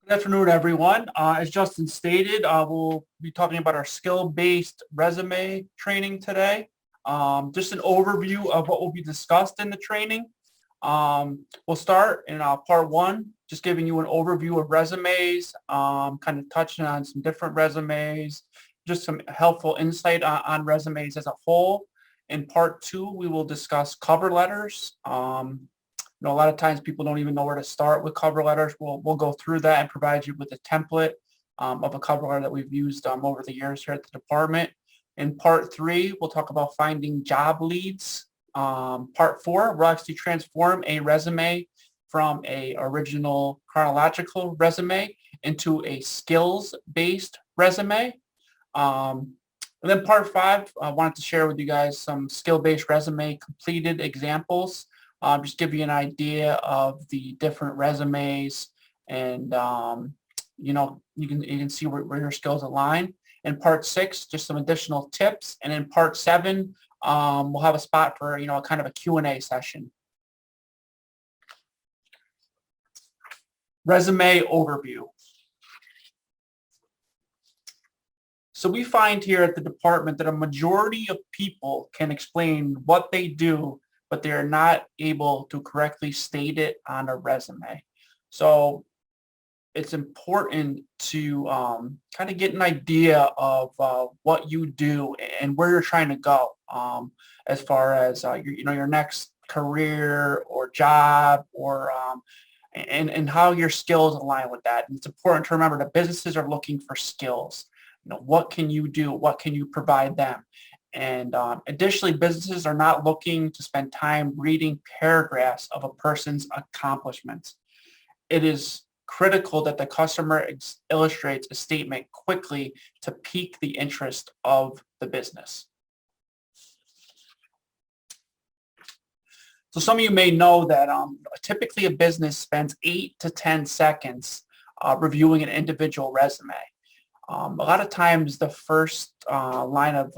Good afternoon, everyone. As Justin stated, we'll be talking about our skill-based resume training today. Just an overview of what will be discussed in the training. We'll start in part one, just giving you an overview of resumes, kind of touching on some different resumes, just some helpful insight on resumes as a whole. In part two, we will discuss cover letters. A lot of times people don't even know where to start with cover letters. We'll go through that and provide you with a template of a cover letter that we've used over the years here at the department. In part three, we'll talk about finding job leads. Part four, we'll actually transform a resume from a original chronological resume into a skills-based resume. And then part five, I wanted to share with you guys some skill-based resume completed examples. Just give you an idea of the different resumes, and you can see where your skills align. In part six, just some additional tips, and in part seven, we'll have a spot for kind of a Q&A session. Resume overview. So we find here at the department that a majority of people can explain what they do, but they are not able to correctly state it on a resume. So it's important to kind of get an idea of what you do and where you're trying to go as far as your next career or job, or and how your skills align with that. And it's important to remember that businesses are looking for skills. What can you do? What can you provide them? And additionally, businesses are not looking to spend time reading paragraphs of a person's accomplishments. It is critical that the customer illustrates a statement quickly to pique the interest of the business. So some of you may know that typically a business spends 8 to 10 seconds reviewing an individual resume. A lot of times the first line of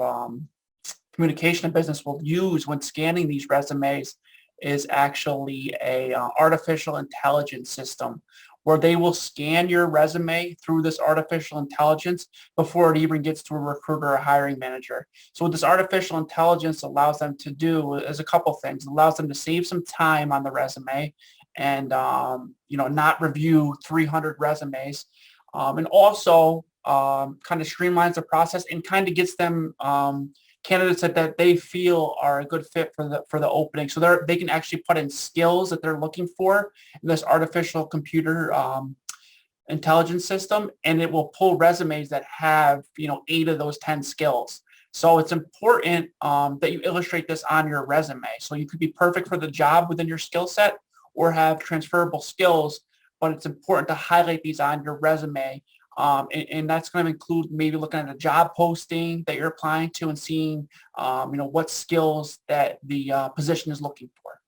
communication a business will use when scanning these resumes is actually a artificial intelligence system, where they will scan your resume through this artificial intelligence before it even gets to a recruiter or hiring manager. So what this artificial intelligence allows them to do is a couple things. It allows them to save some time on the resume and not review 300 resumes, and also kind of streamlines the process and kind of gets them candidates that they feel are a good fit for the opening. So they can actually put in skills that they're looking for in this artificial computer intelligence system, and it will pull resumes that have 8 of those 10 skills. So it's important that you illustrate this on your resume. So you could be perfect for the job within your skill set or have transferable skills, but it's important to highlight these on your resume. And that's going to include maybe looking at a job posting that you're applying to and seeing, what skills that the position is looking for.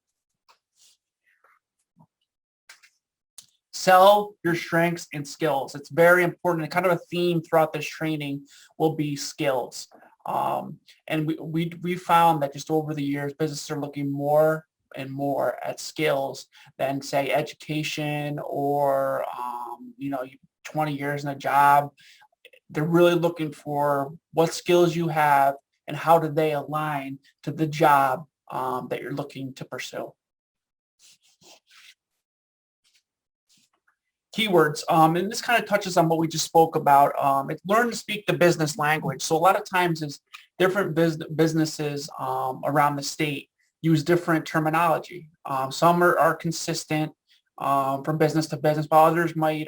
Sell your strengths and skills. It's very important, and kind of a theme throughout this training will be skills. And we found that just over the years, businesses are looking more and more at skills than, say, education or 20 years in a job. They're really looking for what skills you have and how do they align to the job that you're looking to pursue. Keywords, and this kind of touches on what we just spoke about. It's learn to speak the business language. So a lot of times is different businesses around the state use different terminology. Some are consistent from business to business, while others might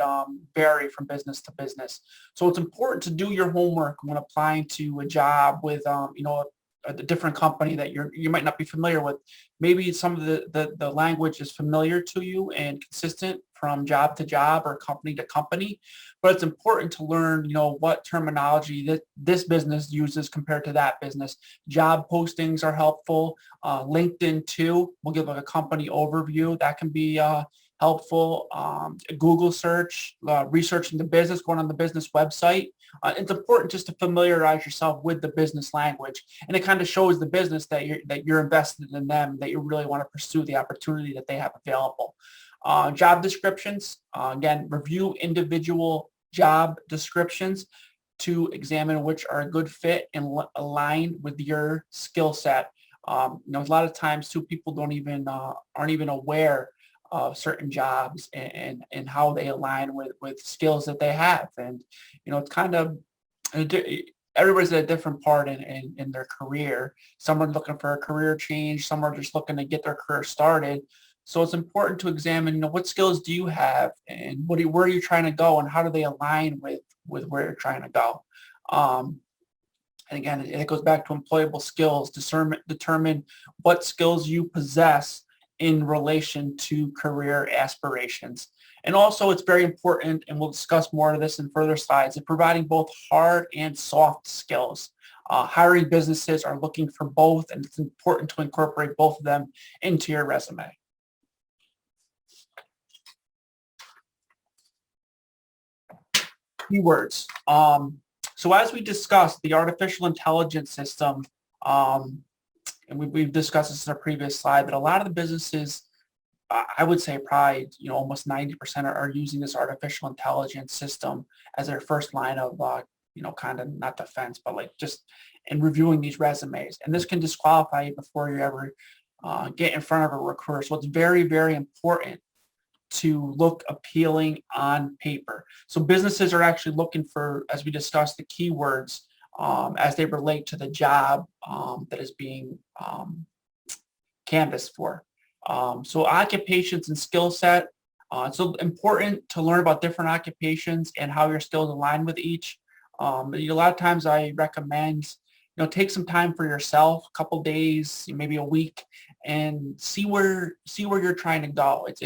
vary from business to business. So it's important to do your homework when applying to a job with a different company that you might not be familiar with. Maybe some of the language is familiar to you and consistent from job to job or company to company, but it's important to learn what terminology that this business uses compared to that business. Job postings are helpful. LinkedIn too will give a company overview that can be helpful. Google search, researching the business, going on the business website. It's important just to familiarize yourself with the business language, and it kind of shows the business that you're invested in them, that you really want to pursue the opportunity that they have available. Job descriptions, again, review individual job descriptions to examine which are a good fit and align with your skill set. A lot of times too, people don't even aren't even aware of certain jobs and how they align with skills that they have. And it's kind of everybody's at a different part in their career. Some are looking for a career change. Some are just looking to get their career started. So it's important to examine, what skills do you have, and where are you trying to go, and how do they align with where you're trying to go. And again, it goes back to employable skills. Determine what skills you possess in relation to career aspirations. And also, it's very important, and we'll discuss more of this in further slides, in providing both hard and soft skills. Hiring businesses are looking for both, and it's important to incorporate both of them into your resume. Keywords. So as we discussed, the artificial intelligence system, and we've discussed this in a previous slide, that a lot of the businesses, I would say probably, almost 90% are using this artificial intelligence system as their first line of, kind of not defense, but like just in reviewing these resumes. And this can disqualify you before you ever get in front of a recruiter. So it's very, very important to look appealing on paper. So businesses are actually looking for, as we discussed, the keywords as they relate to the job that is being canvassed for. So occupations and skill set. It's so important to learn about different occupations and how your skills align with each. A lot of times I recommend, take some time for yourself, a couple days, maybe a week, and see where you're trying to go. It's,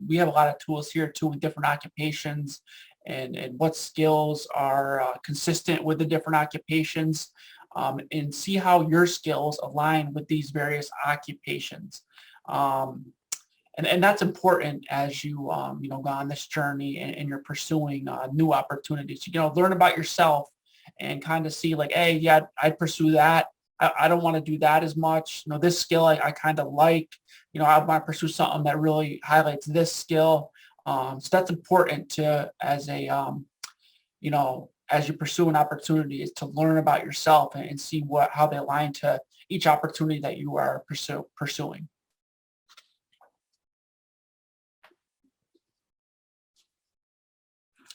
we have a lot of tools here too with different occupations and what skills are consistent with the different occupations, and see how your skills align with these various occupations. And that's important as you, go on this journey and you're pursuing new opportunities. Learn about yourself and kind of see like, hey, yeah, I'd pursue that. I don't want to do that as much. This skill I kind of like. I want to pursue something that really highlights this skill. So that's important to, as a, as you pursue an opportunity, is to learn about yourself and see how they align to each opportunity that you are pursuing.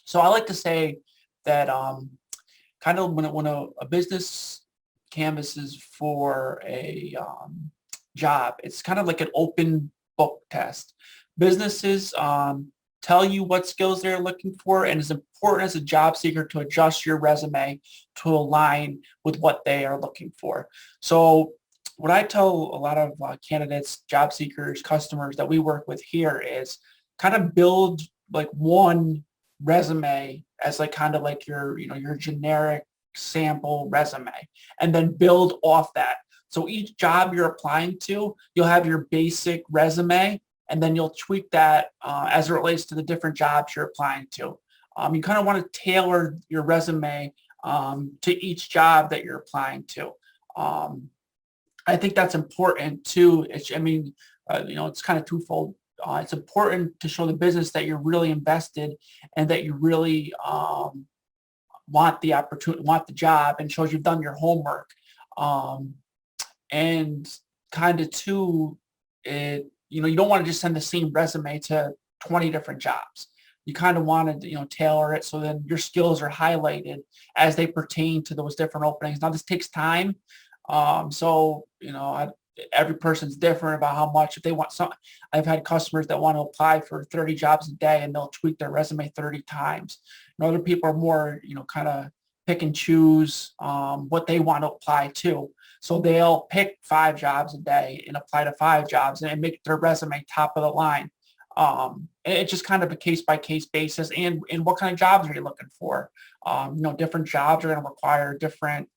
So I like to say that kind of when a business canvases for a job, it's kind of like an open book test. Businesses tell you what skills they're looking for, and it's important as a job seeker to adjust your resume to align with what they are looking for. So what I tell a lot of candidates, job seekers, customers that we work with here is kind of build like one resume as like kind of like your generic sample resume, and then build off that. So each job you're applying to, you'll have your basic resume, and then you'll tweak that as it relates to the different jobs you're applying to. You kind of want to tailor your resume to each job that you're applying to. I think that's important too. It's kind of twofold. It's important to show the business that you're really invested and that you really want the opportunity, want the job, and shows you've done your homework. And kind of too, you don't want to just send the same resume to 20 different jobs. You kind of want to, tailor it so then your skills are highlighted as they pertain to those different openings. Now this takes time. Every person's different about how much. If they want some, I've had customers that want to apply for 30 jobs a day and they'll tweak their resume 30 times. And other people are more, kind of pick and choose what they want to apply to. So they'll pick 5 jobs a day and apply to 5 jobs and make their resume top of the line. And it's just kind of a case by case basis, and what kind of jobs are you looking for? Different jobs are going to require different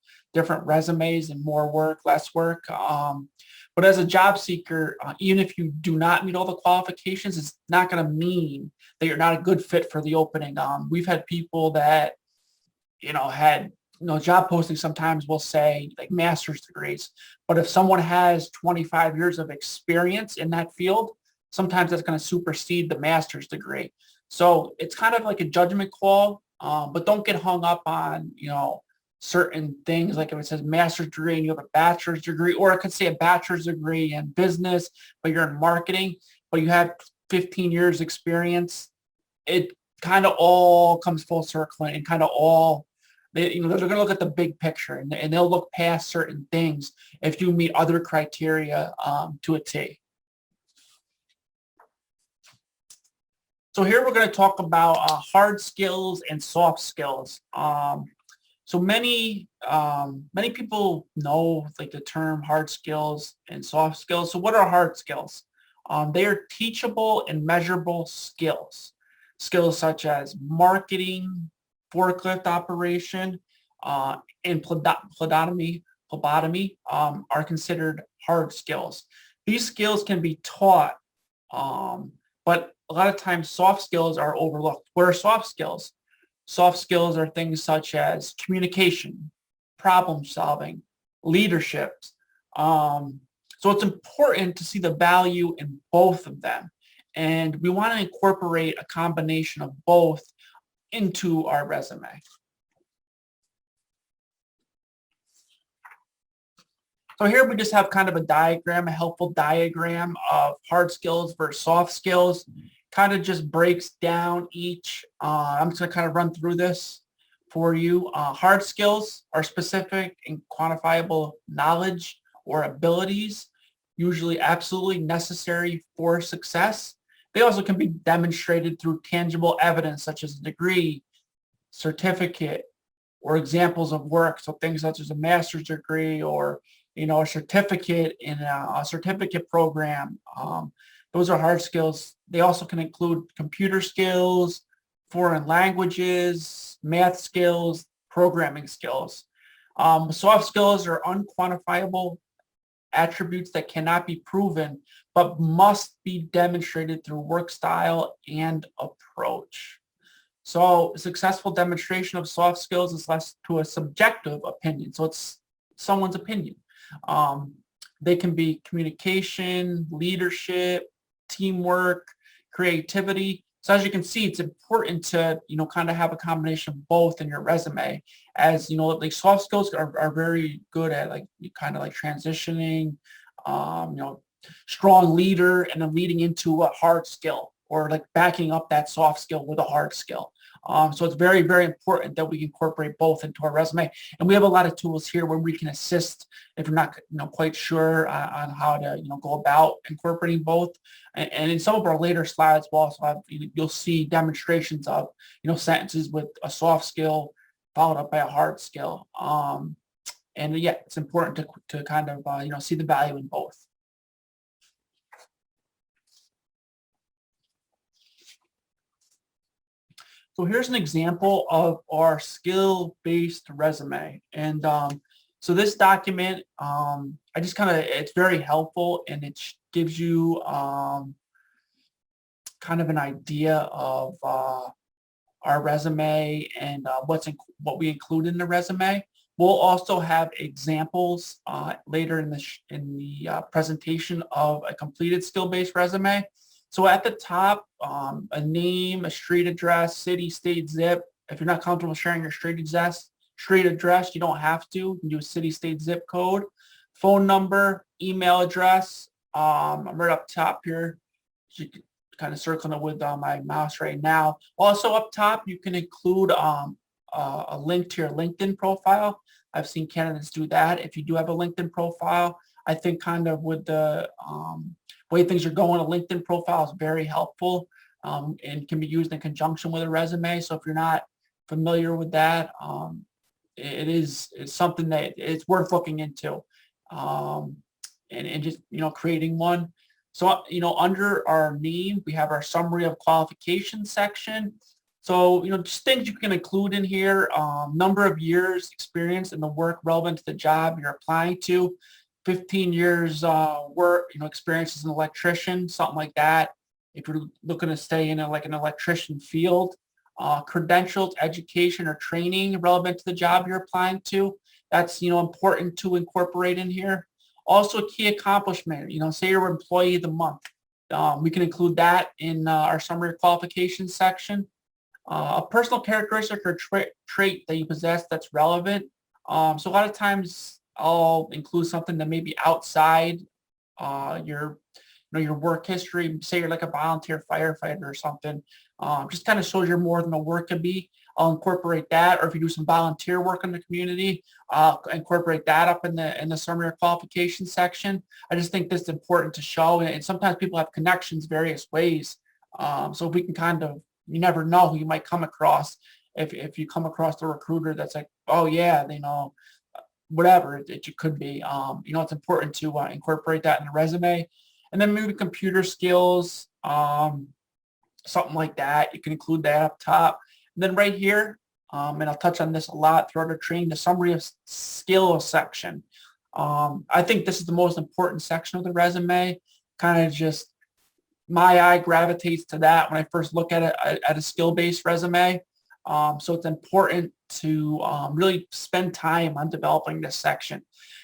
resumes and more work, less work. But as a job seeker, even if you do not meet all the qualifications, it's not going to mean that you're not a good fit for the opening. We've had people that, had, job postings sometimes will say like master's degrees, but if someone has 25 years of experience in that field, sometimes that's going to supersede the master's degree. So it's kind of like a judgment call, but don't get hung up on, certain things. Like if it says master's degree and you have a bachelor's degree, or it could say a bachelor's degree in business, but you're in marketing, but you have 15 years experience. It kind of all comes full circle and kind of all, they're going to look at the big picture, and they'll look past certain things if you meet other criteria to a T. So here we're going to talk about hard skills and soft skills. So many people know like the term hard skills and soft skills. So what are hard skills? They are teachable and measurable skills. Skills such as marketing, forklift operation, and phlebotomy are considered hard skills. These skills can be taught, but a lot of times soft skills are overlooked. What are soft skills? Soft skills are things such as communication, problem solving, leadership. So it's important to see the value in both of them. And we want to incorporate a combination of both into our resume. So here we just have kind of a diagram, a helpful diagram of hard skills versus soft skills. Kind of just breaks down each. I'm just going to kind of run through this for you. Hard skills are specific and quantifiable knowledge or abilities, usually absolutely necessary for success. They also can be demonstrated through tangible evidence such as a degree, certificate, or examples of work. So things such as a master's degree or a certificate in a certificate program. Those are hard skills. They also can include computer skills, foreign languages, math skills, programming skills. Soft skills are unquantifiable attributes that cannot be proven, but must be demonstrated through work style and approach. So a successful demonstration of soft skills is less to a subjective opinion. So it's someone's opinion. They can be communication, leadership, teamwork, creativity. So as you can see, it's important to, kind of have a combination of both in your resume, as, like soft skills are very good at like kind of like transitioning, strong leader, and then leading into a hard skill, or like backing up that soft skill with a hard skill. So it's very, very important that we incorporate both into our resume. And we have a lot of tools here where we can assist if you're not quite sure on how to go about incorporating both. And in some of our later slides, we'll also have, you'll see demonstrations of sentences with a soft skill followed up by a hard skill. And yeah, it's important to kind of see the value in both. So here's an example of our skill-based resume. And so this document, it's very helpful, and it gives you kind of an idea of our resume and what we include in the resume. We'll also have examples later in the presentation of a completed skill-based resume. So at the top, a name, a street address, city, state, zip. If you're not comfortable sharing your street address, you don't have to. You can do a city, state, zip code. Phone number, email address. I'm right up top here. You can kind of circling it with my mouse right now. Also up top, you can include a link to your LinkedIn profile. I've seen candidates do that. If you do have a LinkedIn profile, I think kind of with the way things are going, a LinkedIn profile is very helpful and can be used in conjunction with a resume. So if you're not familiar with that, it's something that it's worth looking into and just, creating one. So, under our name, we have our summary of qualifications section. So, just things you can include in here, number of years experience in the work relevant to the job you're applying to. 15 years work, experience as an electrician, something like that. If you're looking to stay in an electrician field, credentials, education, or training relevant to the job you're applying to. That's, important to incorporate in here. Also, key accomplishment, say you're employee of the month. We can include that in our summary of qualifications section. A personal characteristic or trait that you possess that's relevant. So a lot of times I'll include something that may be outside your your work history. Say you're like a volunteer firefighter or something. Just kind of shows you're more than a worker bee. I'll incorporate that, or if you do some volunteer work in the community, I'll incorporate that up in the summary or qualification section. I just think this is important to show, and sometimes people have connections various ways. So if we can kind of, you never know who you might come across. If you come across the recruiter that's like, oh yeah, whatever it could be. It's important to incorporate that in the resume, and then maybe computer skills, something like that. You can include that up top. And then right here, and I'll touch on this a lot throughout our training, the summary of skills section. I think this is the most important section of the resume. Kind of just my eye gravitates to that when I first look at a skill-based resume. So it's important to really spend time on developing this section.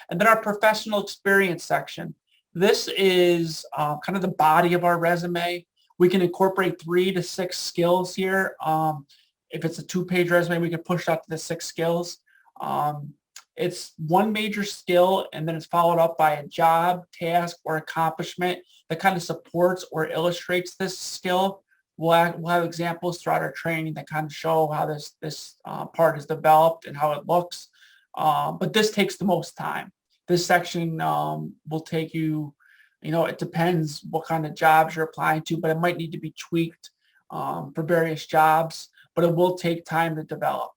And then our professional experience section. This is kind of the body of our resume. We can incorporate 3 to 6 skills here. If it's a 2-page resume, we can push out to the 6 skills. It's one major skill, and then it's followed up by a job, task, or accomplishment that kind of supports or illustrates this skill. We'll have examples throughout our training that kind of show how this part is developed and how it looks. But this takes the most time. This section will take you, it depends what kind of jobs you're applying to, but it might need to be tweaked for various jobs, but it will take time to develop.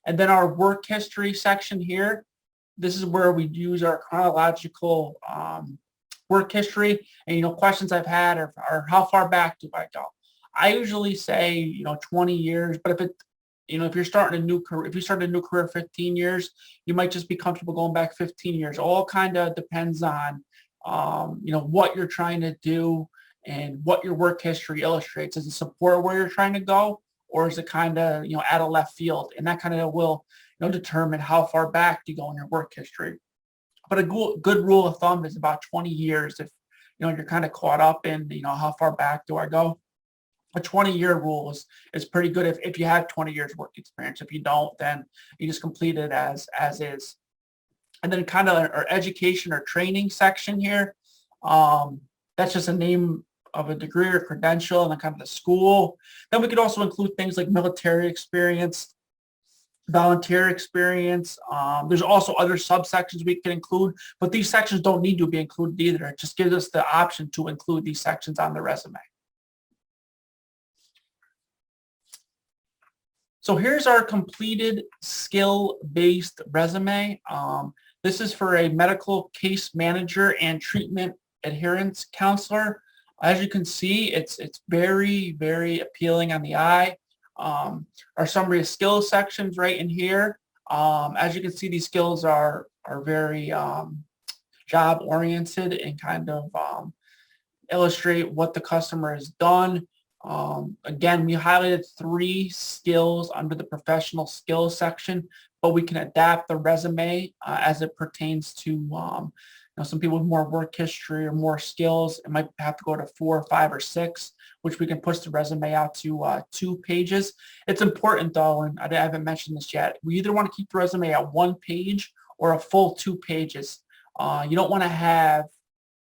And then our work history section here, this is where we use our chronological work history. And, questions I've had are how far back do I go? I usually say, 20 years, but if you're starting a new career, if you start a new career 15 years, you might just be comfortable going back 15 years. All kind of depends on, what you're trying to do and what your work history illustrates. Does it support where you're trying to go, or is it kind of, out of left field? And that kind of will, determine how far back you go in your work history. But a good rule of thumb is about 20 years. If, you're kind of caught up in, how far back do I go? A 20-year rule is pretty good if you have 20 years work experience. If you don't, then you just complete it as is. And then kind of our education or training section here. That's just a name of a degree or credential and then kind of the school. Then we could also include things like military experience, volunteer experience. There's also other subsections we can include, but these sections don't need to be included either. It just gives us the option to include these sections on the resume. So here's our completed skill-based resume. This is for a medical case manager and treatment adherence counselor. As you can see, it's very, very appealing on the eye. Our summary of skills sections right in here. As you can see, these skills are very job oriented and kind of illustrate what the customer has done. Again, we highlighted 3 skills under the professional skills section, but we can adapt the resume as it pertains to some people with more work history or more skills. It might have to go to 4 or 5 or 6, which we can push the resume out to 2 pages. It's important though, and I haven't mentioned this yet, we either want to keep the resume at 1 page or a full 2 pages. You don't want to have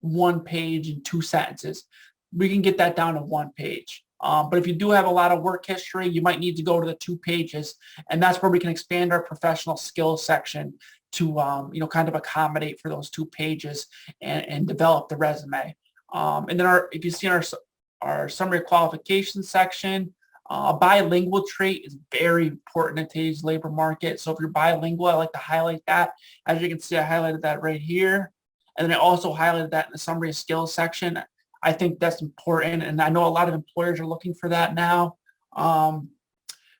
1 page and 2 sentences. We can get that down to 1 page. But if you do have a lot of work history, you might need to go to the 2 pages, and that's where we can expand our professional skills section to kind of accommodate for those 2 pages and develop the resume. And then if you see our summary of qualifications section, a bilingual trait is very important in today's labor market. So if you're bilingual, I like to highlight that. As you can see, I highlighted that right here, and then I also highlighted that in the summary of skills section. I think that's important, and I know a lot of employers are looking for that now.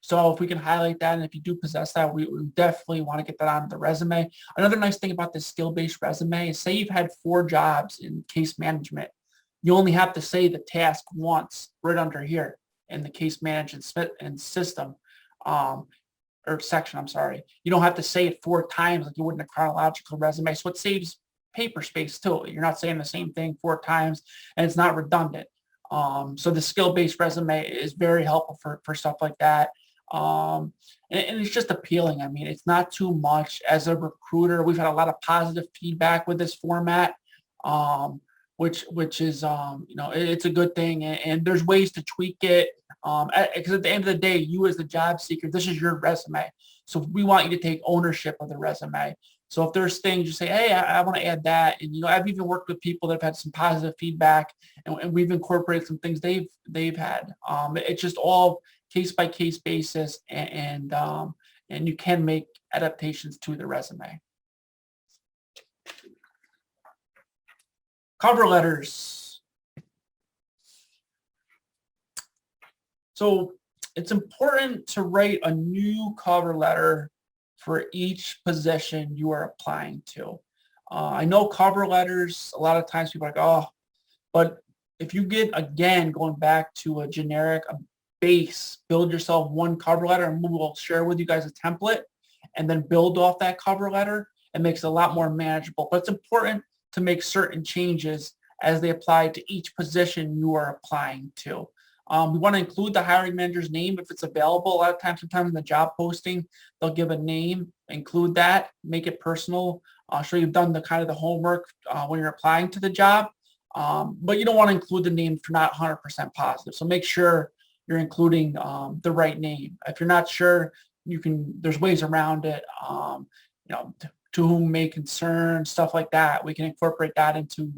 So if we can highlight that, and if you do possess that, we definitely want to get that on the resume. Another nice thing about this skill-based resume is, say you've had 4 jobs in case management. You only have to say the task once right under here in the case management and system or section, I'm sorry. You don't have to say it 4 times like you would in a chronological resume. So it saves paper space too. You're not saying the same thing 4 times, and it's not redundant. So the skill-based resume is very helpful for stuff like that. And it's just appealing. I mean, it's not too much. As a recruiter, we've had a lot of positive feedback with this format, which is it's a good thing. And there's ways to tweak it. Because at the end of the day, you as the job seeker, this is your resume. So we want you to take ownership of the resume. So if there's things you say, hey, I want to add that, and I've even worked with people that have had some positive feedback, and we've incorporated some things they've had. It's just all case by case basis, and you can make adaptations to the resume. Cover letters. So it's important to write a new cover letter for each position you are applying to. I know cover letters, a lot of times people are like, oh, but if you get, again, going back to a generic base, build yourself one cover letter, and we'll share with you guys a template, and then build off that cover letter. It makes it a lot more manageable. But it's important to make certain changes as they apply to each position you are applying to. We want to include the hiring manager's name if it's available. A lot of times, sometimes in the job posting, they'll give a name, include that, make it personal. Sure you've done the kind of the homework when you're applying to the job, but you don't want to include the name if you're not 100% positive. So make sure you're including the right name. If you're not sure, there's ways around it. To whom may concern, stuff like that. We can incorporate that into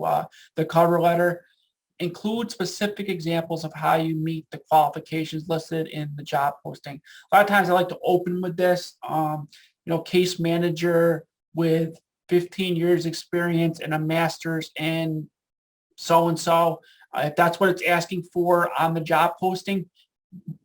the cover letter. Include specific examples of how you meet the qualifications listed in the job posting. A lot of times I like to open with this, case manager with 15 years experience and a master's in so-and-so. If that's what it's asking for on the job posting,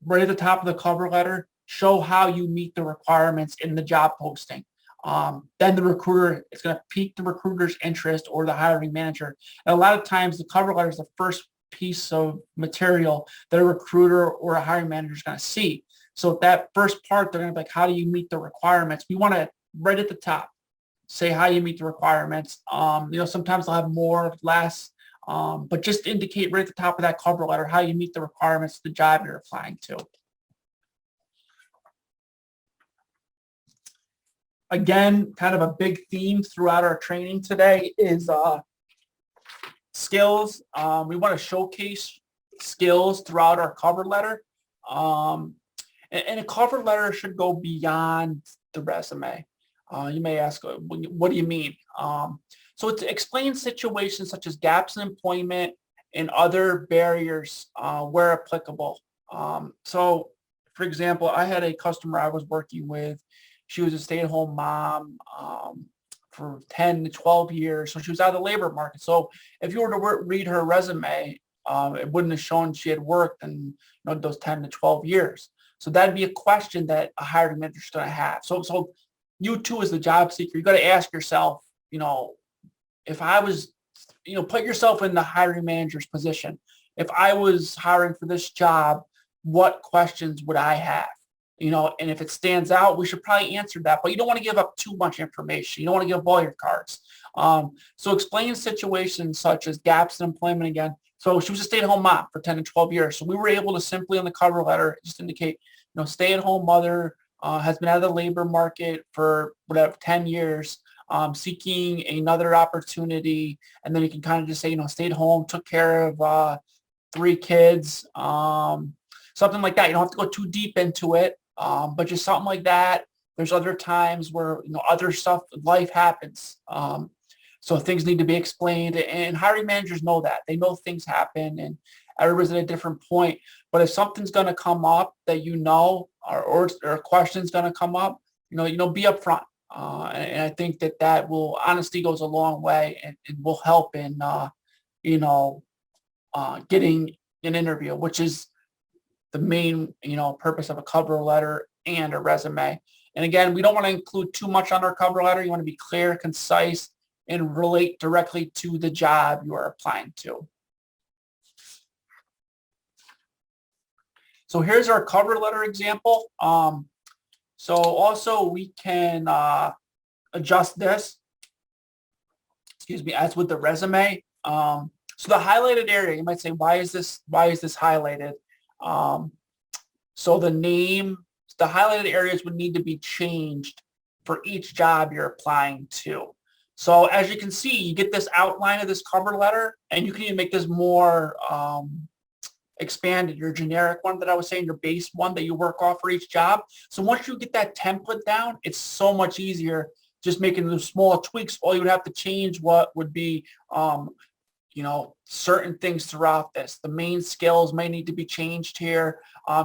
right at the top of the cover letter, show how you meet the requirements in the job posting. Then the recruiter, it's going to pique the recruiter's interest or the hiring manager. And a lot of times the cover letter is the first piece of material that a recruiter or a hiring manager is going to see. So that first part, they're going to be like, how do you meet the requirements? We want to, right at the top, say how you meet the requirements. Sometimes they'll have more, less, but just indicate right at the top of that cover letter how you meet the requirements of the job you're applying to. Again, kind of a big theme throughout our training today is skills. We want to showcase skills throughout our cover letter. And a cover letter should go beyond the resume. You may ask, what do you mean? So it explains situations such as gaps in employment and other barriers where applicable. So, for example, I had a customer I was working with. She was a stay-at-home mom for 10 to 12 years. So she was out of the labor market. So if you were to read her resume, it wouldn't have shown she had worked in those 10 to 12 years. So that'd be a question that a hiring manager is going to have. So you too, as the job seeker, you got to ask yourself, if I was, put yourself in the hiring manager's position. If I was hiring for this job, what questions would I have? And if it stands out, we should probably answer that. But you don't want to give up too much information. You don't want to give up all your cards. So explain situations such as gaps in employment again. So she was a stay-at-home mom for 10 to 12 years. So we were able to simply on the cover letter just indicate, stay-at-home mother has been out of the labor market for 10 years, seeking another opportunity. And then you can kind of just say, stayed home, took care of 3 kids, something like that. You don't have to go too deep into it. But just something like that. There's other times where, other stuff, life happens. So things need to be explained, and hiring managers know that. They know things happen and everybody's at a different point. But if something's going to come up that or a question's going to come up, be upfront. And I think that honesty goes a long way and will help in, getting an interview, which is the main, purpose of a cover letter and a resume. And again, we don't want to include too much on our cover letter. You want to be clear, concise, and relate directly to the job you are applying to. So here's our cover letter example. So also we can adjust this, as with the resume. So the highlighted area, you might say, why is this highlighted? Um, so the highlighted areas would need to be changed for each job you're applying to. So as you can see, you get this outline of this cover letter, and you can even make this more expanded, your generic one that I was saying, your base one that you work off for each job. So once you get that template down, it's so much easier just making those small tweaks. All you would have to change what would be certain things throughout this. The main skills may need to be changed here,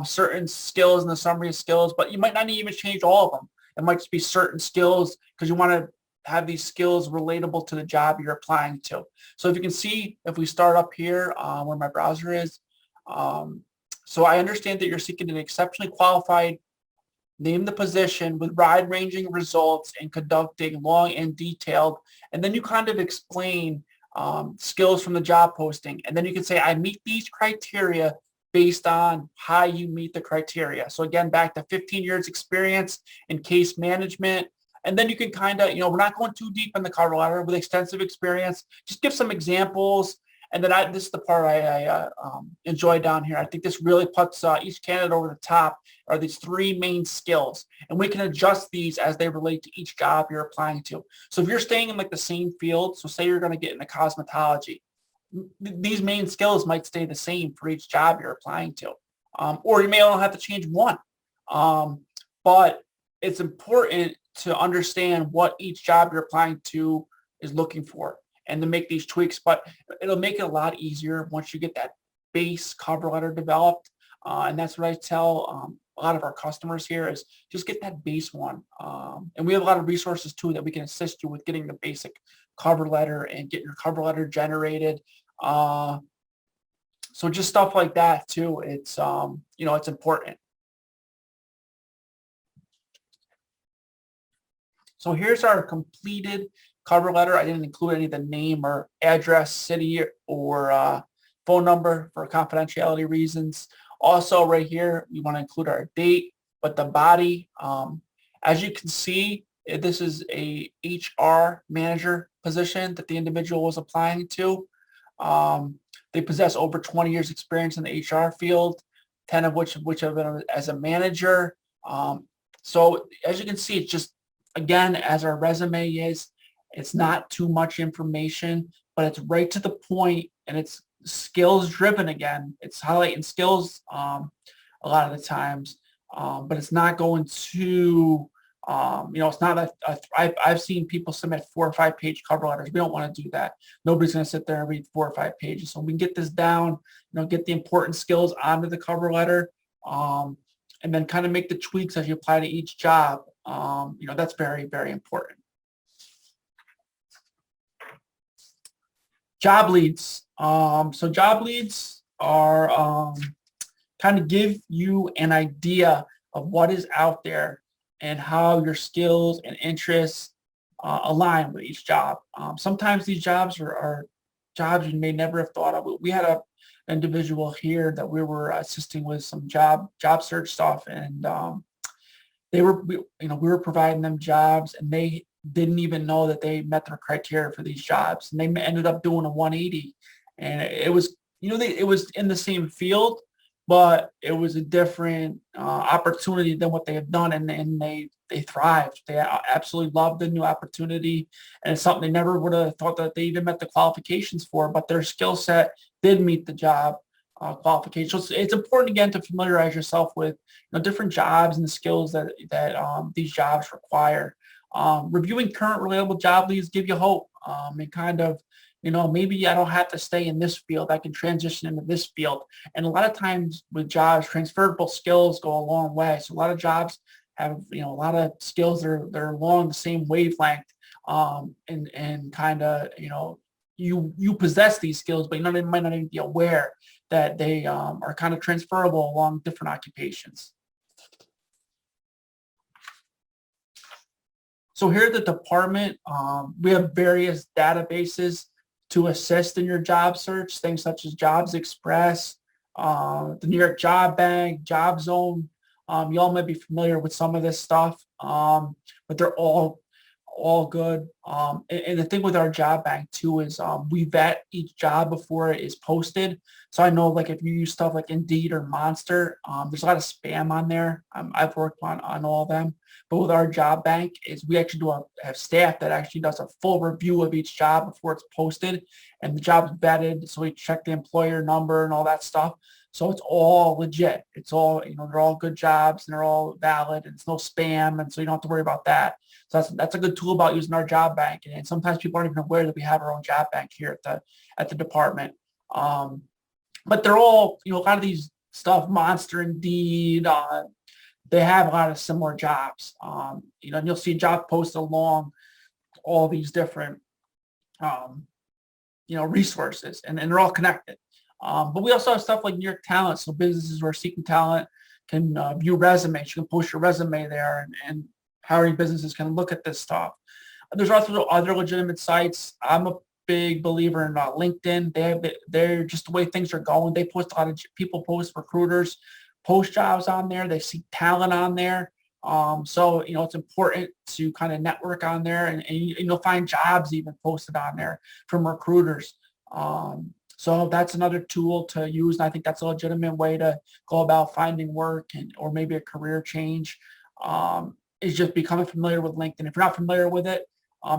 certain skills in the summary of skills, but you might not even change all of them. It might just be certain skills because you want to have these skills relatable to the job you're applying to. So if you can see, if we start up here where my browser is, so I understand that you're seeking an exceptionally qualified, name the position with wide-ranging results and conducting long and detailed, and then you kind of explain skills from the job posting. And then you can say, I meet these criteria based on how you meet the criteria. So again, back to 15 years experience in case management. And then you can kind of, we're not going too deep in the cover letter with extensive experience. Just give some examples. And then this is the part I enjoy down here. I think this really puts each candidate over the top, are these three main skills. And we can adjust these as they relate to each job you're applying to. So if you're staying in like the same field, so say you're going to get into cosmetology, these main skills might stay the same for each job you're applying to. Or you may only have to change one. But it's important to understand what each job you're applying to is looking for and to make these tweaks. But it'll make it a lot easier once you get that base cover letter developed. And that's what I tell a lot of our customers here is just get that base one. And we have a lot of resources too that we can assist you with getting the basic cover letter and getting your cover letter generated. So just stuff like that too. It's, it's important. So here's our completed cover letter. I didn't include any of the name or address, city, or phone number for confidentiality reasons. Also right here, we want to include our date, but the body, as you can see, this is a HR manager position that the individual was applying to. They possess over 20 years experience in the HR field, 10 of which have been as a manager. So as you can see, it's just, again, as our resume is, it's not too much information, but it's right to the point, and it's skills driven. Again, it's highlighting skills a lot of the times, but it's not going to, it's not I've seen people submit 4 or 5 page cover letters. We don't want to do that. Nobody's going to sit there and read 4 or 5 pages. So we can get this down, get the important skills onto the cover letter, and then kind of make the tweaks as you apply to each job. That's very, very important. Job leads. So job leads are kind of give you an idea of what is out there and how your skills and interests align with each job. Sometimes these jobs are jobs you may never have thought of. We had an individual here that we were assisting with some job search stuff, and we were providing them jobs, and they didn't even know that they met their criteria for these jobs, and they ended up doing a 180. And it was, it was in the same field, but it was a different opportunity than what they have done, and they thrived. They absolutely loved the new opportunity, and it's something they never would have thought that they even met the qualifications for, but their skill set did meet the job qualifications. So it's important, again, to familiarize yourself with different jobs and the skills that these jobs require. Reviewing current reliable job leads give you hope, and kind of, maybe I don't have to stay in this field. I can transition into this field. And a lot of times with jobs, transferable skills go a long way. So a lot of jobs have, a lot of skills that are along the same wavelength, and kind of, you possess these skills, but you might not even be aware that they are kind of transferable along different occupations. So here at the department, we have various databases to assist in your job search, things such as Jobs Express, the New York Job Bank, Job Zone. You all might be familiar with some of this stuff, but they're all all good. And the thing with our job bank too is we vet each job before it is posted. So I know like if you use stuff like Indeed or Monster, there's a lot of spam on there. I've worked on all of them. But with our job bank is we actually have staff that actually does a full review of each job before it's posted, and the job's vetted. So we check the employer number and all that stuff. So it's all legit. It's all, they're all good jobs and they're all valid and it's no spam. And so you don't have to worry about that. So that's a good tool about using our job bank. And sometimes people aren't even aware that we have our own job bank here at the department. But they're all, a lot of these stuff, Monster, Indeed, they have a lot of similar jobs. And you'll see job posted along all these different, resources, and they're all connected. But we also have stuff like New York Talent, so businesses who are seeking talent can view resumes. You can post your resume there, and hiring businesses can look at this stuff. There's also other legitimate sites. I'm a big believer in LinkedIn. They're just the way things are going. They post a lot of people post recruiters post jobs on there. They see talent on there. So it's important to kind of network on there, and you'll find jobs even posted on there from recruiters. So that's another tool to use, and I think that's a legitimate way to go about finding work or maybe a career change. Is just becoming familiar with LinkedIn. If you're not familiar with it,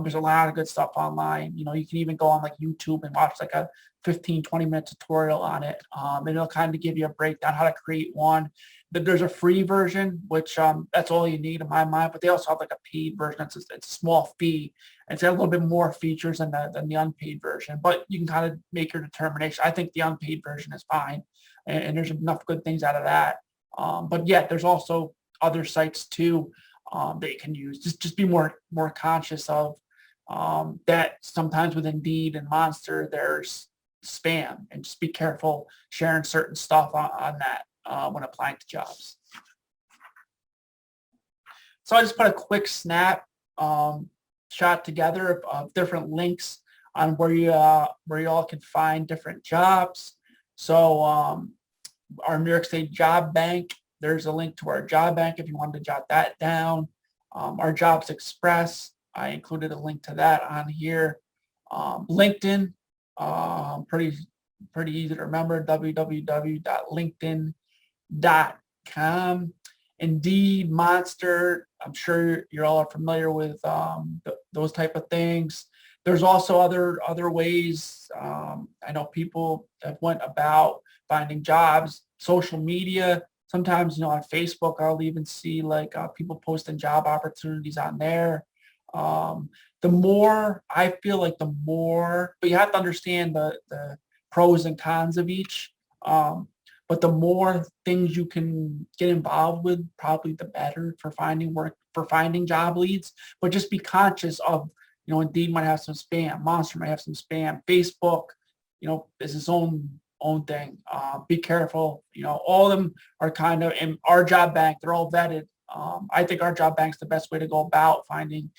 there's a lot of good stuff online. You can even go on like YouTube and watch like a 15, 20-minute tutorial on it. And it'll kind of give you a breakdown how to create one. But there's a free version, which that's all you need in my mind. But they also have like a paid version. It's a small fee. It's got a little bit more features than the unpaid version. But you can kind of make your determination. I think the unpaid version is fine. And there's enough good things out of that. But yeah, there's also other sites too that you can use. Just be more conscious of that. Sometimes with Indeed and Monster, there's spam, and just be careful sharing certain stuff on that when applying to jobs. So I just put a quick snap shot together of different links on where you all can find different jobs. So our New York State Job Bank, there's a link to our job bank if you wanted to jot that down. Our Jobs Express, I included a link to that on here. LinkedIn, pretty easy to remember, www.linkedin.com. Indeed, Monster, I'm sure you're all familiar with those type of things. There's also other ways. I know people have went about finding jobs. Social media, sometimes on Facebook, I'll even see like people posting job opportunities on there. The more, I feel like the more, but you have to understand the pros and cons of each. But the more things you can get involved with, probably the better for finding work, for finding job leads. But just be conscious of, Indeed might have some spam, Monster might have some spam, Facebook, is its own thing. Be careful. All of them are kind of in our job bank. They're all vetted. I think our job bank's the best way to go about finding,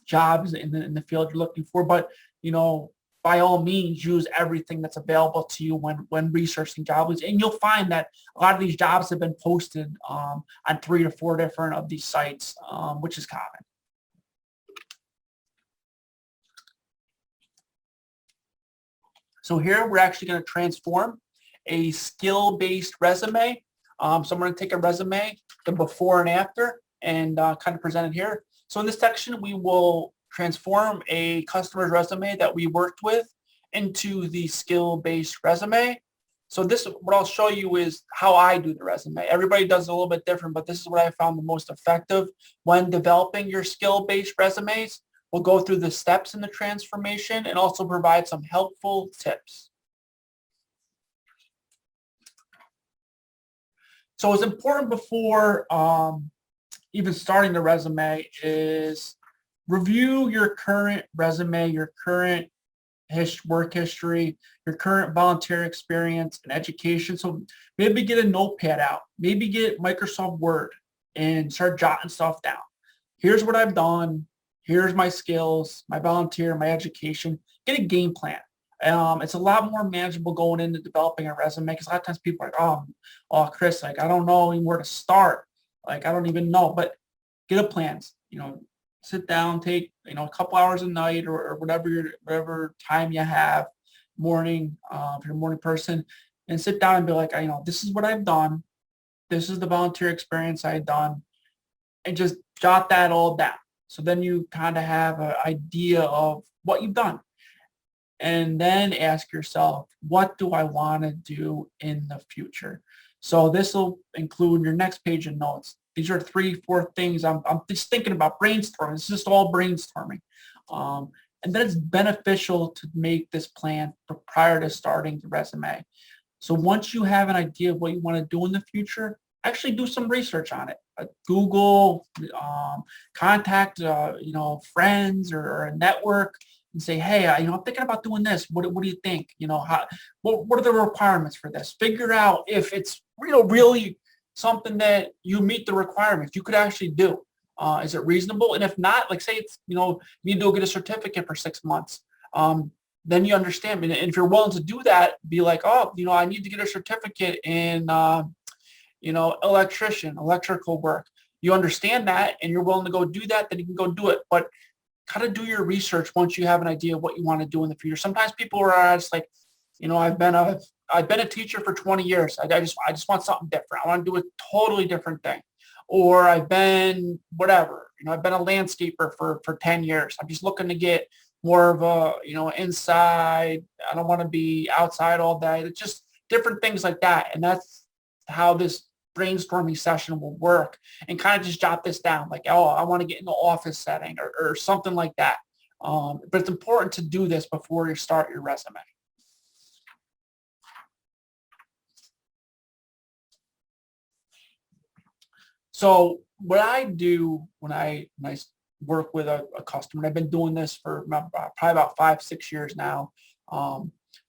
jobs in the field you're looking for. But by all means, use everything that's available to you when researching job leads, and you'll find that a lot of these jobs have been posted on 3 to 4 different of these sites, which is common. So here we're actually going to transform a skill-based resume. So I'm going to take a resume, the before and after, and kind of present it here. So in this section, we will transform a customer's resume that we worked with into the skill-based resume. So what I'll show you is how I do the resume. Everybody does it a little bit different, but this is what I found the most effective when developing your skill-based resumes. We'll go through the steps in the transformation and also provide some helpful tips. So what's important before even starting the resume is review your current resume, your current work history, your current volunteer experience and education. So maybe get a notepad out, maybe get Microsoft Word and start jotting stuff down. Here's what I've done. Here's my skills, my volunteer, my education. Get a game plan. It's a lot more manageable going into developing a resume because a lot of times people are like, oh, Chris, like, I don't know even where to start. Like, I don't even know. But get a plan. sit down, take, a couple hours a night or whatever time you have, morning, if you're a morning person, and sit down and be like, this is what I've done. This is the volunteer experience I've done, and just jot that all down. So then you kind of have an idea of what you've done. And then ask yourself, what do I want to do in the future? So this will include your next page of notes. These are 3-4 things I'm just thinking about brainstorming. It's just all brainstorming. And then it's beneficial to make this plan prior to starting the resume. So once you have an idea of what you want to do in the future, actually do some research on it. Google, contact, friends or a network and say, hey, I'm thinking about doing this. What do you think? What are the requirements for this? Figure out if it's really something that you meet the requirements you could actually do. Is it reasonable? And if not, like say it's, you need to go get a certificate for 6 months. Then you understand. And if you're willing to do that, be like, oh, I need to get a certificate in, electrical work. You understand that and you're willing to go do that, then you can go do it. But kind of do your research once you have an idea of what you want to do in the future. Sometimes people are just like, I've been a teacher for 20 years. I just want something different. I want to do a totally different thing. Or I've been whatever, I've been a landscaper for 10 years. I'm just looking to get more of a, inside. I don't want to be outside all day. It's just different things like that. And that's how this brainstorming session will work, and kind of just jot this down like, oh, I want to get in the office setting or something like that. But it's important to do this before you start your resume. So what I do when I work with a customer, and I've been doing this for probably about 5-6 years now,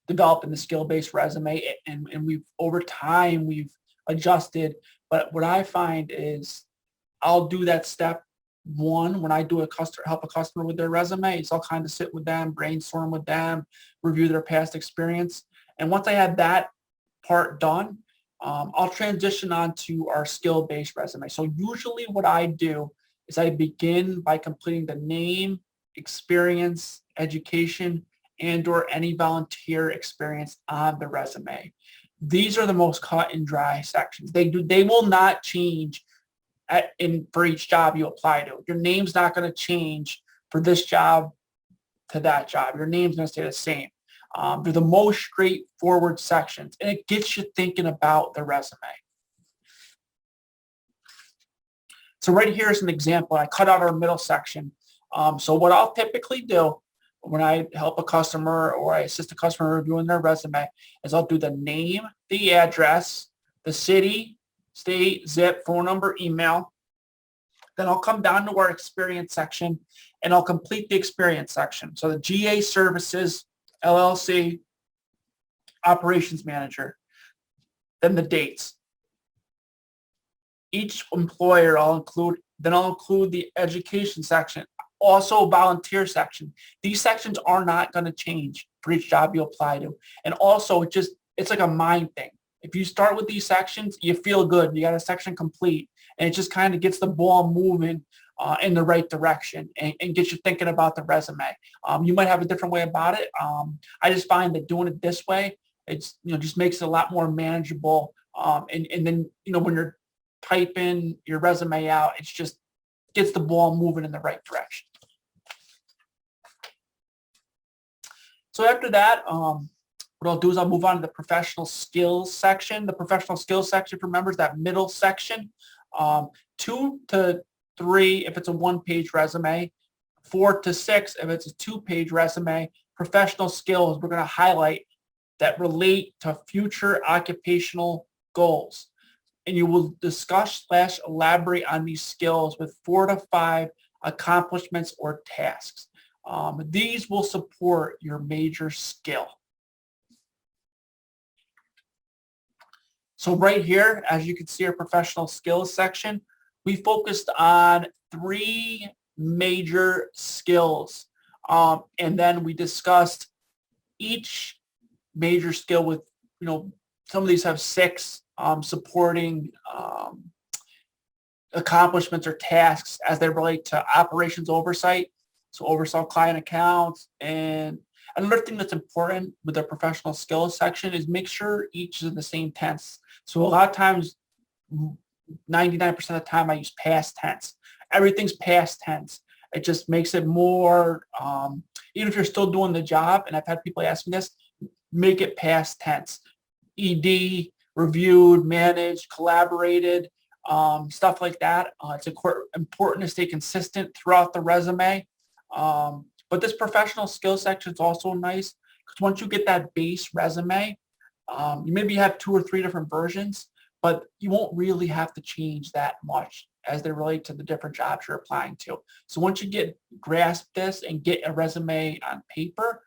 developing the skill-based resume, and we've over time we've adjusted. But what I find is I'll do that step one when I do help a customer with their resume. Is I'll kind of sit with them, brainstorm with them, review their past experience. And once I have that part done, I'll transition on to our skill-based resume. So usually what I do is I begin by completing the name, experience, education, and or any volunteer experience on the resume. These are the most cut and dry sections. They will not change for each job you apply to. Your name's not going to change for this job to that job. Your name's going to stay the same. They're the most straightforward sections, and it gets you thinking about the resume. So right here is an example. I cut out our middle section. So what I'll typically do when I help a customer or I assist a customer reviewing their resume is I'll do the name, the address, the city, state, zip, phone number, email. Then I'll come down to our experience section and I'll complete the experience section. So the GA Services, LLC, Operations Manager, then the dates. Each employer I'll include the education section, also volunteer section. These sections are not going to change for each job you apply to. And also it's like a mind thing. If you start with these sections, you feel good. You got a section complete, and it just kind of gets the ball moving in the right direction and gets you thinking about the resume. You might have a different way about it. I just find that doing it this way, it's just makes it a lot more manageable. And then when you're typing your resume out, it's just gets the ball moving in the right direction. So after that, what I'll do is I'll move on to the professional skills section. The professional skills section for members, that middle section, 2 to 3 if it's a 1-page resume, 4 to 6 if it's a 2-page resume. Professional skills we're going to highlight that relate to future occupational goals. And you will discuss/elaborate on these skills with 4 to 5 accomplishments or tasks. These will support your major skill. So right here, as you can see, our professional skills section, we focused on 3 major skills. And then we discussed each major skill with, some of these have 6 supporting accomplishments or tasks as they relate to operations oversight. So oversaw client accounts. And another thing that's important with the professional skills section is make sure each is in the same tense. So a lot of times, 99% of the time I use past tense. Everything's past tense. It just makes it more, even if you're still doing the job, and I've had people ask me this, make it past tense. ED, reviewed, managed, collaborated, stuff like that. It's important to stay consistent throughout the resume. But this professional skills section is also nice because once you get that base resume, you maybe have 2 or 3 different versions, but you won't really have to change that much as they relate to the different jobs you're applying to. So once you grasp this and get a resume on paper,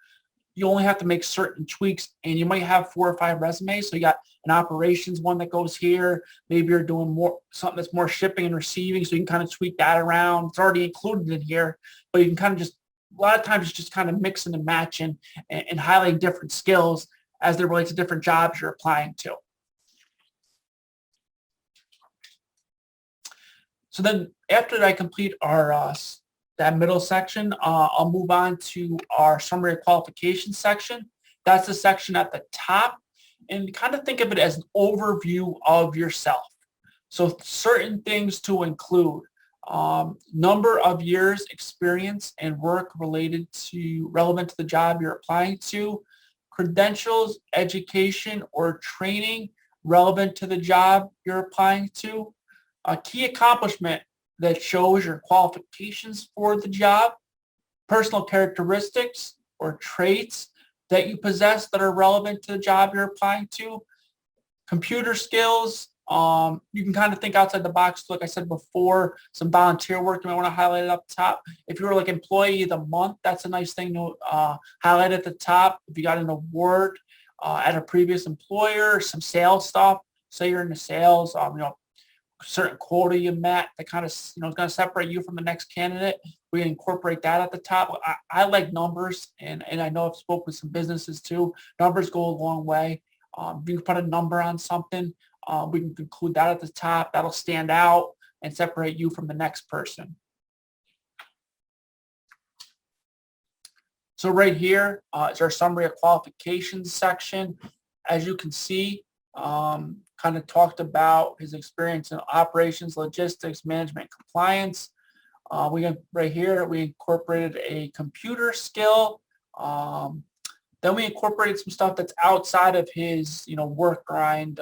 you only have to make certain tweaks, and you might have 4 or 5 resumes. So you got an operations one that goes here. Maybe you're doing something that's more shipping and receiving, so you can kind of tweak that around. It's already included in here, but you can kind of a lot of times it's just kind of mixing and matching and highlighting different skills as they relate to different jobs you're applying to. So then after I complete our that middle section, I'll move on to our summary of qualifications section. That's the section at the top, and kind of think of it as an overview of yourself. So certain things to include: number of years experience and work relevant to the job you're applying to, credentials, education, or training relevant to the job you're applying to, a key accomplishment that shows your qualifications for the job, personal characteristics or traits that you possess that are relevant to the job you're applying to, computer skills. You can kind of think outside the box. Like I said before, some volunteer work you might want to highlight it up top. If you were like employee of the month, that's a nice thing to highlight at the top. If you got an award at a previous employer, some sales stuff, say you're in the sales, certain quota you met that kind of, is going to separate you from the next candidate. We incorporate that at the top. I like numbers, and I know I've spoken with some businesses too. Numbers go a long way. If you can put a number on something, we can include that at the top. That'll stand out and separate you from the next person. So right here is our summary of qualifications section. As you can see, kind of talked about his experience in operations, logistics, management, compliance. Right here, we incorporated a computer skill. Then we incorporated some stuff that's outside of his, work grind.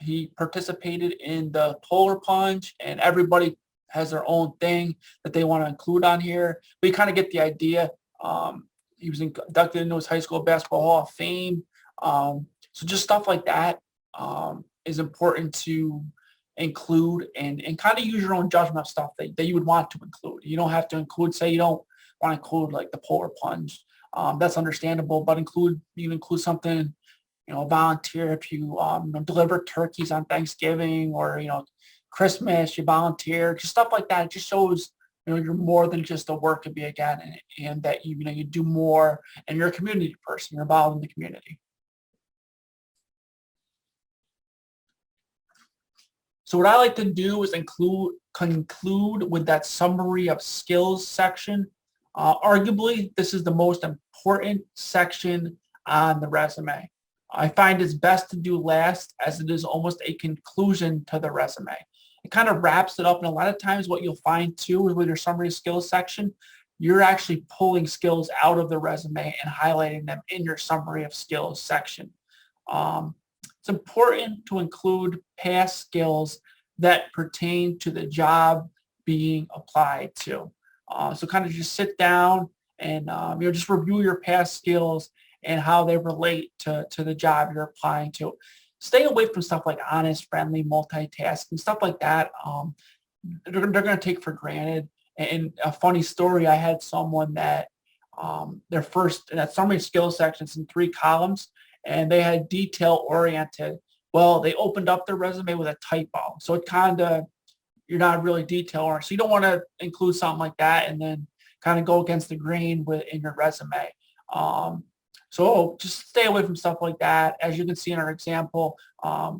He participated in the polar plunge, and everybody has their own thing that they want to include on here. But you kind of get the idea. He was inducted into his high school basketball Hall of Fame. So just stuff like that is important to include and kind of use your own judgment of stuff that you would want to include. You don't have to include, say you don't want to include like the polar plunge. That's understandable, but you can include something, volunteer if you deliver turkeys on Thanksgiving or, Christmas, you volunteer, just stuff like that. It just shows, you're more than just a worker bee again, and that you do more, and you're a community person. You're involved in the community. So what I like to do is conclude with that summary of skills section. Arguably, this is the most important section on the resume. I find it's best to do last, as it is almost a conclusion to the resume. It kind of wraps it up, and a lot of times what you'll find too is with your summary of skills section, you're actually pulling skills out of the resume and highlighting them in your summary of skills section. It's important to include past skills that pertain to the job being applied to. So kind of just sit down and just review your past skills and how they relate to the job you're applying to. Stay away from stuff like honest, friendly, multitasking, stuff like that. They're going to take for granted. And a funny story, I had someone that their first, in that summary skills section, it's in 3 columns, and they had detail oriented. Well, they opened up their resume with a typo. So it you're not really detail oriented. So you don't want to include something like that and then kind of go against the grain in your resume. So just stay away from stuff like that. As you can see in our example,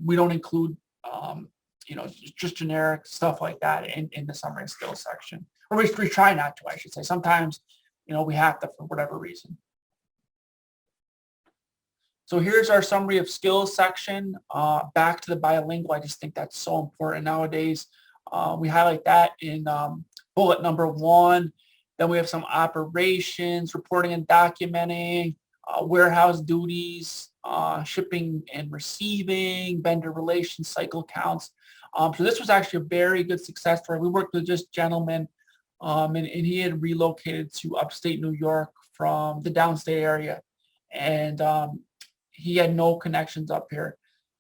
we don't include just generic stuff like that in the summary and skills section. Or we try not to, I should say. Sometimes, we have to for whatever reason. So here's our summary of skills section. Back to the bilingual. I just think that's so important nowadays. We highlight that in bullet number 1. Then we have some operations, reporting and documenting, warehouse duties, shipping and receiving, vendor relations, cycle counts. So this was actually a very good success story. We worked with this gentleman, and he had relocated to upstate New York from the downstate area, and he had no connections up here.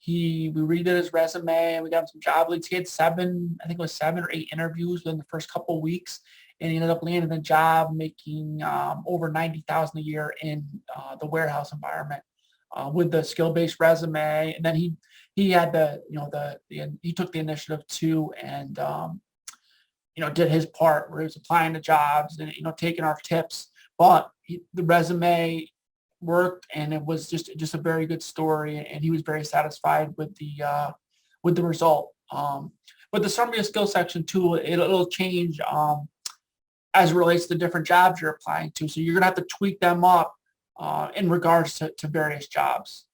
We redid his resume and we got him some job leads. He had 7 or 8 interviews within the first couple of weeks, and he ended up landing a job making over $90,000 a year in the warehouse environment with the skill-based resume. And then he had he took the initiative too, and did his part where he was applying to jobs and taking our tips. But the resume worked, and it was just a very good story, and he was very satisfied with the result. But the summary of skills section too, it'll change as it relates to different jobs you're applying to. So you're gonna have to tweak them up in regards to various jobs.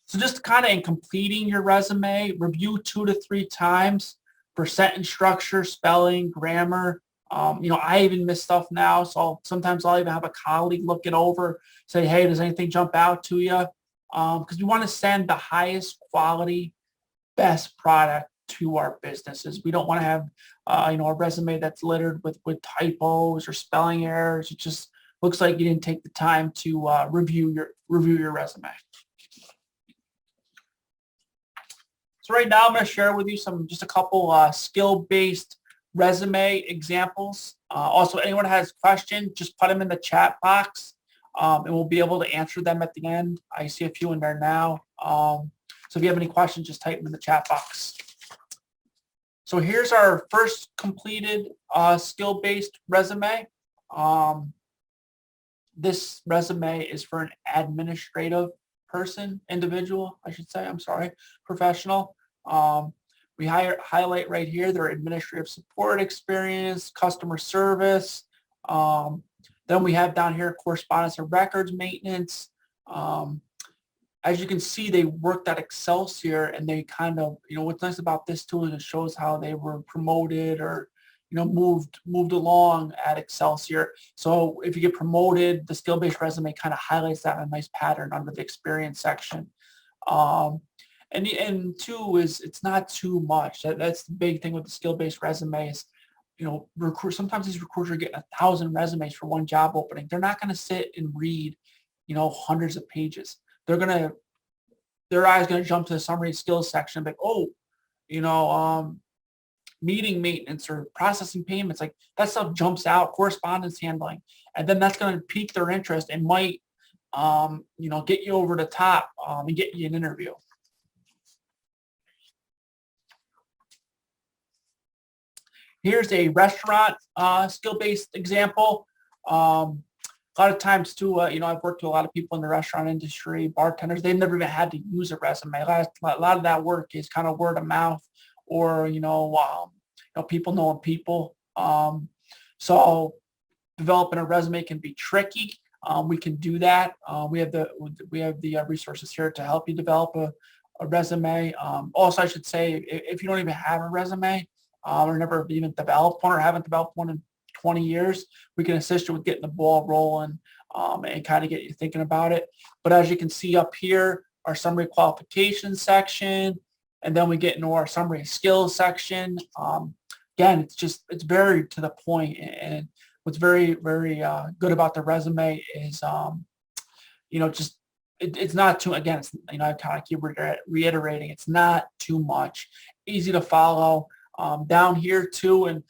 So just kind of in completing your resume, review 2 to 3 times for sentence structure, spelling, grammar. I even miss stuff now, so sometimes I'll even have a colleague look it over, say, hey, does anything jump out to you? Because we want to send the highest quality, best product to our businesses. We don't want to have, a resume that's littered with typos or spelling errors. It just looks like you didn't take the time to review your resume. So right now I'm going to share with you just a couple skill-based resume examples. Also, anyone has questions, just put them in the chat box, and we'll be able to answer them at the end. I see a few in there now. So if you have any questions, just type them in the chat box. So here's our first completed skill-based resume. This resume is for an administrative individual, I should say, professional. We highlight right here their administrative support experience, customer service. Then we have down here correspondence and records maintenance. As you can see, they worked at Excelsior, and they kind of, what's nice about this too is it shows how they were promoted or, moved along at Excelsior. So if you get promoted, the skill-based resume kind of highlights that in a nice pattern under the experience section. And 2 is it's not too much. That's the big thing with the skill-based resume is, sometimes these recruiters are getting 1,000 resumes for one job opening. They're not going to sit and read, hundreds of pages. Their eyes going to jump to the summary skills section, like, meeting maintenance or processing payments, like that stuff jumps out, correspondence handling, and then that's going to pique their interest and might, get you over the top and get you an interview. Here's a restaurant skill-based example. A lot of times too, I've worked with a lot of people in the restaurant industry, bartenders. They've never even had to use a resume. A lot of that work is kind of word of mouth, or people knowing people. So developing a resume can be tricky. We can do that. We have the resources here to help you develop a resume. Also, I should say, if you don't even have a resume, or never even developed one or haven't developed one in 20 years, we can assist you with getting the ball rolling and kind of get you thinking about it. But as you can see up here, our summary qualifications section, and then we get into our summary skills section. Again, it's very to the point, and what's very, very good about the resume is, it's not too, again, it's, I kind of keep reiterating, it's not too much, easy to follow. Down here too, and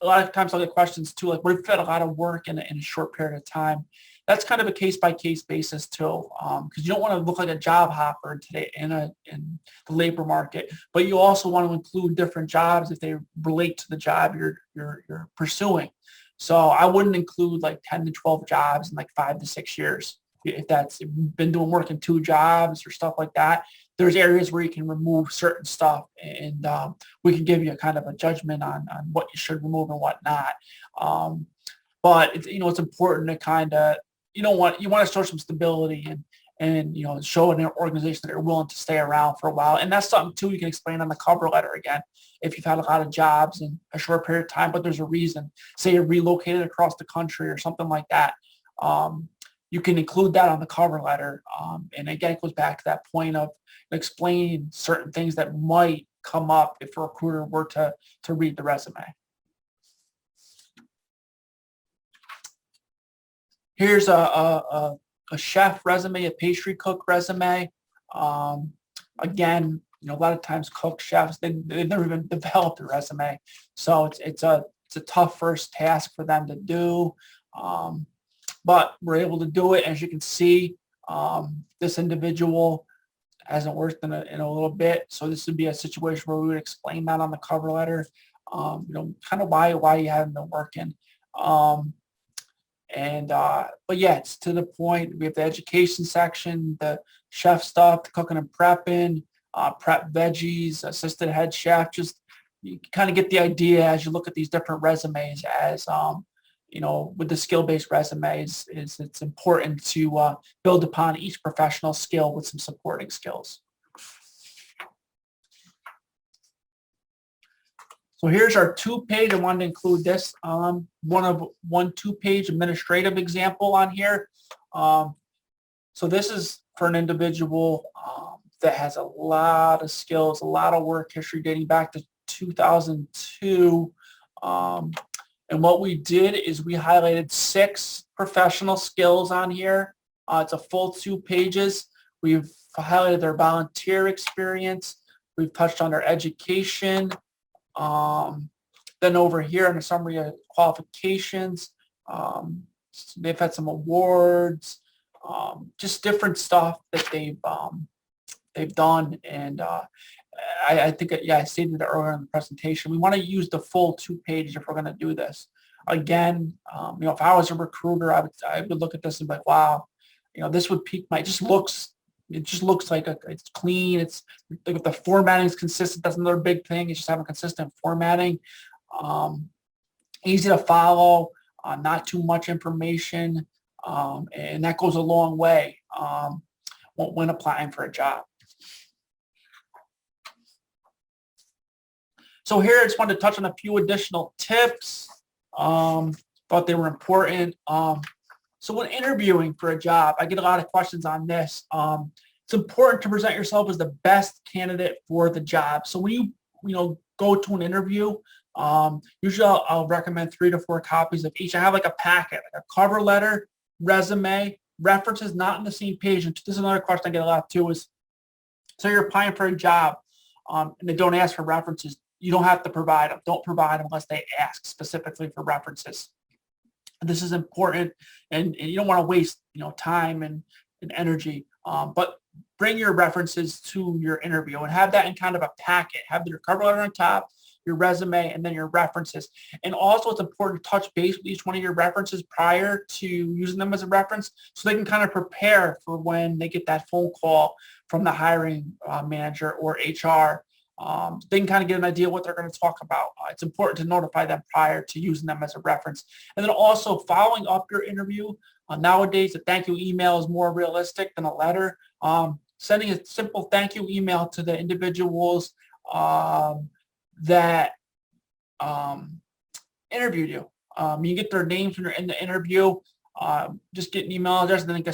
a lot of times I'll get questions too, like we've had a lot of work in a short period of time. That's kind of a case-by-case basis too, because you don't want to look like a job hopper today in the labor market, but you also want to include different jobs if they relate to the job you're pursuing. So I wouldn't include like 10 to 12 jobs in like 5 to 6 years. If you've been doing work in 2 jobs or stuff like that, there's areas where you can remove certain stuff, and we can give you a kind of a judgment on what you should remove and what not. Um, but it's important to kind of, you want to show some stability, and show an organization that you're willing to stay around for a while. And that's something too you can explain on the cover letter again. If you've had a lot of jobs in a short period of time, but there's a reason, say you're relocated across the country or something like that, you can include that on the cover letter. And again, it goes back to that point of explaining certain things that might come up if a recruiter were to read the resume. Here's a chef resume, a pastry cook resume. Again, a lot of times cook chefs, they've never even developed a resume, so it's a tough first task for them to do. But we're able to do it. As you can see, this individual hasn't worked in a little bit, so this would be a situation where we would explain that on the cover letter. Kind of why you haven't been working. But yeah, it's to the point. We have the education section, the chef stuff, the cooking and prepping, prep veggies, assistant head chef. Just you kind of get the idea as you look at these different resumes. As with the skill-based resumes, it's important to build upon each professional skill with some supporting skills. So here's our 2-page. I wanted to include this one 2-page administrative example on here. So this is for an individual that has a lot of skills, a lot of work history dating back to 2002. And what we did is we highlighted 6 professional skills on here. It's a full 2 pages. We've highlighted their volunteer experience. We've touched on their education. Then over here in the summary of qualifications, they've had some awards, just different stuff that they've done. And I think, I stated it earlier in the presentation, we want to use the full 2 pages if we're going to do this. Again, if I was a recruiter, I would look at this and be like, wow, this would pique my, it just looks like it's clean. It's like, if the formatting is consistent, that's another big thing. It's just having consistent formatting, easy to follow, not too much information, and that goes a long way when applying for a job. So here I just wanted to touch on a few additional tips. Thought they were important. So when interviewing for a job, I get a lot of questions on this. It's important to present yourself as the best candidate for the job. So when you go to an interview, usually I'll recommend 3 to 4 copies of each. I have like a packet, like a cover letter, resume, references, not on the same page. And this is another question I get a lot too is, so you're applying for a job and they don't ask for references. You don't have to provide them. Don't provide them unless they ask specifically for references. This is important, and you don't want to waste time and energy. But bring your references to your interview and have that in kind of a packet. Have your cover letter on top, your resume, and then your references. And also, it's important to touch base with each one of your references prior to using them as a reference, so they can kind of prepare for when they get that phone call from the hiring manager or HR. They can kind of get an idea what they're going to talk about. It's important to notify them prior to using them as a reference. And then also following up your interview. Nowadays, a thank you email is more realistic than a letter. Sending a simple thank you email to the individuals that interviewed you. You get their names when you're in the interview. Just get an email address and then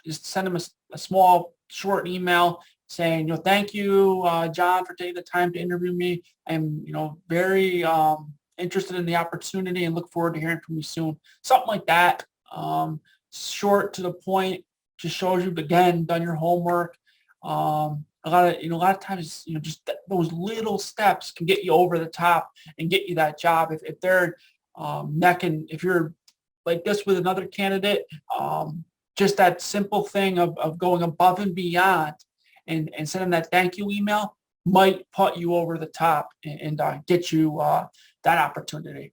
just send them a small, short email saying, thank you, John, for taking the time to interview me. I'm, very interested in the opportunity and look forward to hearing from you soon. Something like that. Short, to the point, just shows you, again, done your homework. A lot of times, just those little steps can get you over the top and get you that job. If they're if you're like this with another candidate, just that simple thing of going above and beyond and sending that thank you email might put you over the top and get you that opportunity.